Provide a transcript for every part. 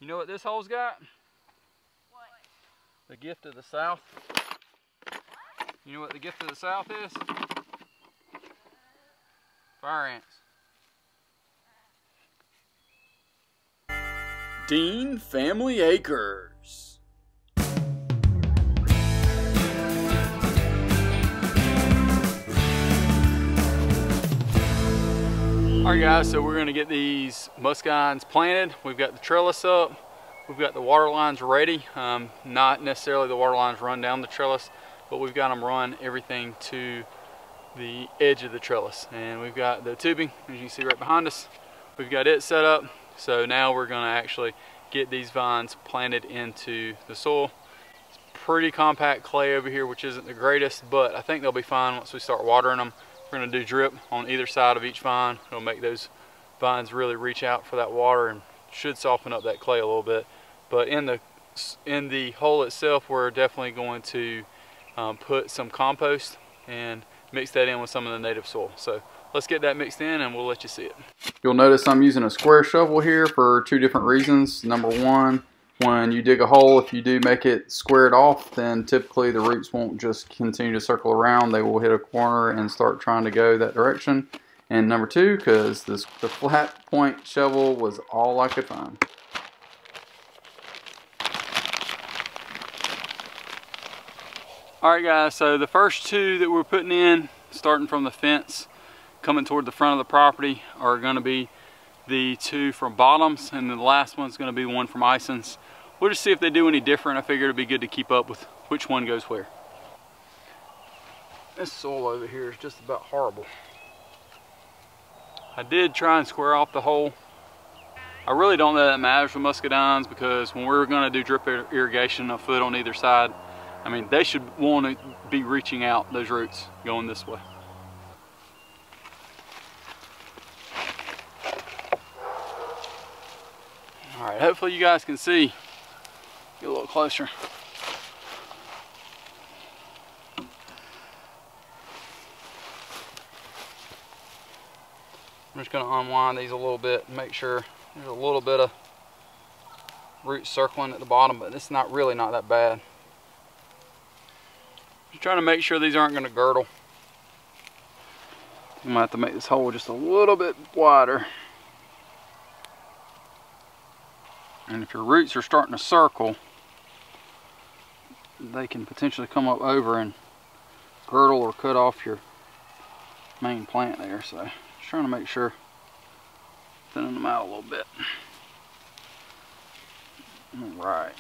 You know what this hole's got? What? The gift of the South. You know what the gift of the South is? Fire ants. Dean Family Acres. Alright guys, so we're going to get these muscadines planted. We've got the trellis up. We've got the water lines ready. Not necessarily the water lines run down the trellis, but we've got them run everything to the edge of the trellis. And we've got the tubing, as you can see right behind us. We've got it set up. So now we're going to actually get these vines planted into the soil. It's pretty compact clay over here, which isn't the greatest, but I think they'll be fine once we start watering them. We're going to do drip on either side of each vine. It'll make those vines really reach out for that water and should soften up that clay a little bit. But in the hole itself, we're definitely going to put some compost and mix that in with some of the native soil. So let's get that mixed in and we'll let you see it. You'll notice I'm using a square shovel here for two different reasons. Number one, when you dig a hole, if you do make it squared off, then typically the roots won't just continue to circle around. They will hit a corner and start trying to go that direction. And number two, because the flat point shovel was all I could find. Alright guys, so the first two that we're putting in, starting from the fence, coming toward the front of the property, are going to be the two from Bottoms, and then the last one's going to be one from Ison's. We'll just see if they do any different. I figured it'd be good to keep up with which one goes where. This soil over here is just about horrible. I did try and square off the hole. I really don't know that matters with muscadines, because when we're going to do drip irrigation a foot on either side, I mean, they should want to be reaching out, those roots going this way. All right, hopefully you guys can see. Get a little closer. I'm just going to unwind these a little bit and make sure there's a little bit of root circling at the bottom, but it's really not that bad. Just trying to make sure these aren't going to girdle. I'm going to have to make this hole just a little bit wider. And if your roots are starting to circle, they can potentially come up over and girdle or cut off your main plant there. So just trying to make sure, thinning them out a little bit. All right.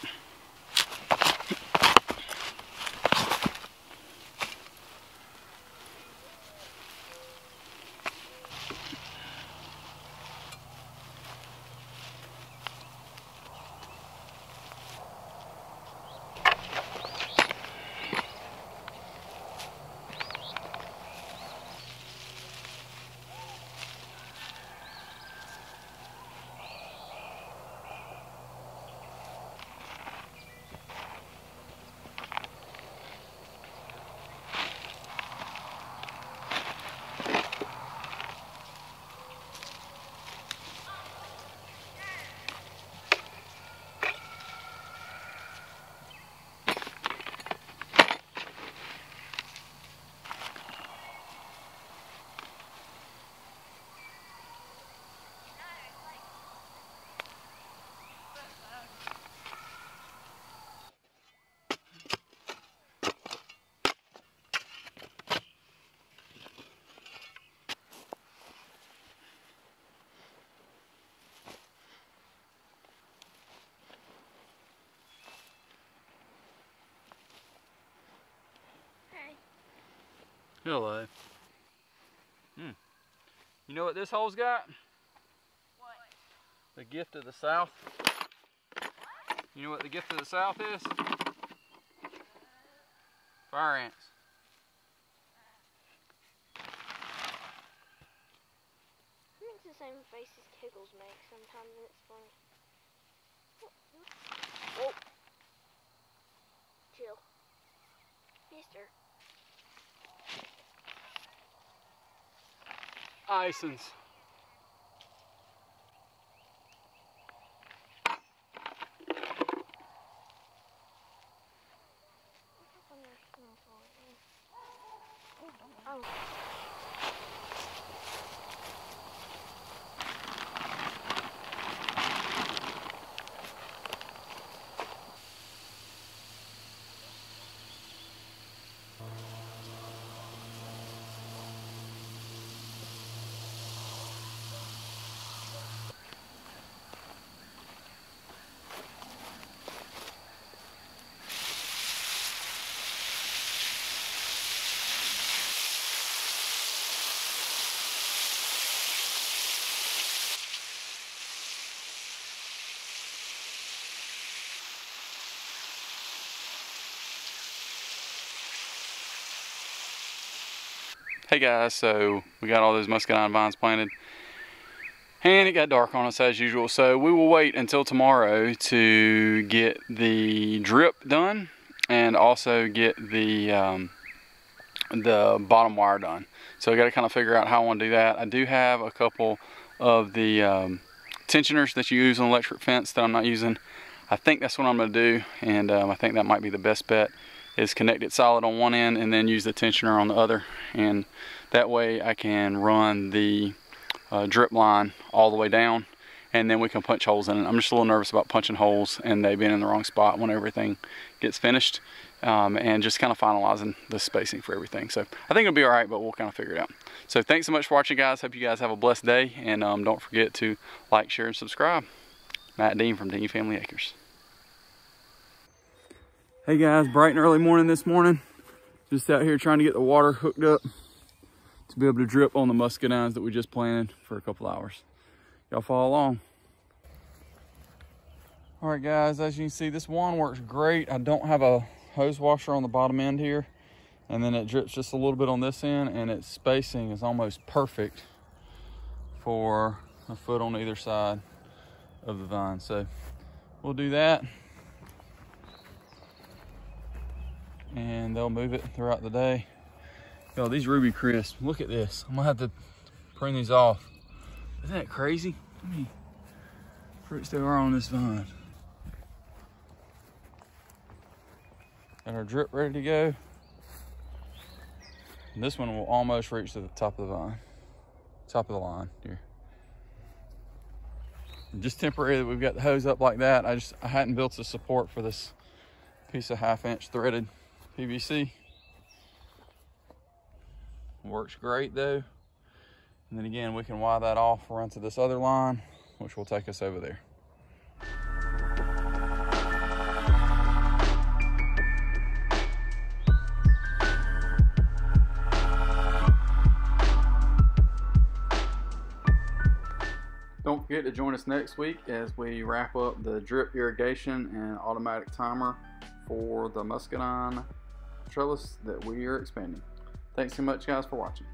Hello. You know what this hole's got? What? The gift of the South. You know what the gift of the South is? Fire ants. It makes the same faces Tiggles makes sometimes, and it's funny. Whoa. Chill. Mister. Isons. Hey guys, so we got all those muscadine vines planted and it got dark on us as usual, so we will wait until tomorrow to get the drip done and also get the bottom wire done. So I got to kind of figure out how I want to do that. I do have a couple of the tensioners that you use on electric fence that I'm not using. I think that's what I'm going to do, and I think that might be the best bet, is connect it solid on one end and then use the tensioner on the other, and that way I can run the drip line all the way down and then we can punch holes in it. I'm just a little nervous about punching holes and they being in the wrong spot when everything gets finished, and just kind of finalizing the spacing for everything. So I think it'll be all right, but we'll kind of figure it out. So thanks so much for watching, guys. Hope you guys have a blessed day, and don't forget to like, share, and subscribe. Matt Dean from Dean Family Acres. Hey guys, bright and early morning this morning. Just out here trying to get the water hooked up to be able to drip on the muscadines that we just planted for a couple hours. Y'all follow along. All right guys, as you can see, this one works great. I don't have a hose washer on the bottom end here, and then it drips just a little bit on this end, and its spacing is almost perfect for a foot on either side of the vine. So we'll do that, and they'll move it throughout the day. Yo, these Ruby Crisp, look at this. I'm gonna have to prune these off. Isn't that crazy? How many fruits there are on this vine? Got our drip ready to go. And this one will almost reach to the top of the vine, top of the line here. And just temporarily, we've got the hose up like that. I hadn't built the support for this piece of 1/2 inch threaded PVC. Works great though. And then again, we can wire that off, run to this other line, which will take us over there. Don't forget to join us next week as we wrap up the drip irrigation and automatic timer for the muscadine trellis that we are expanding. Thanks so much, guys, for watching.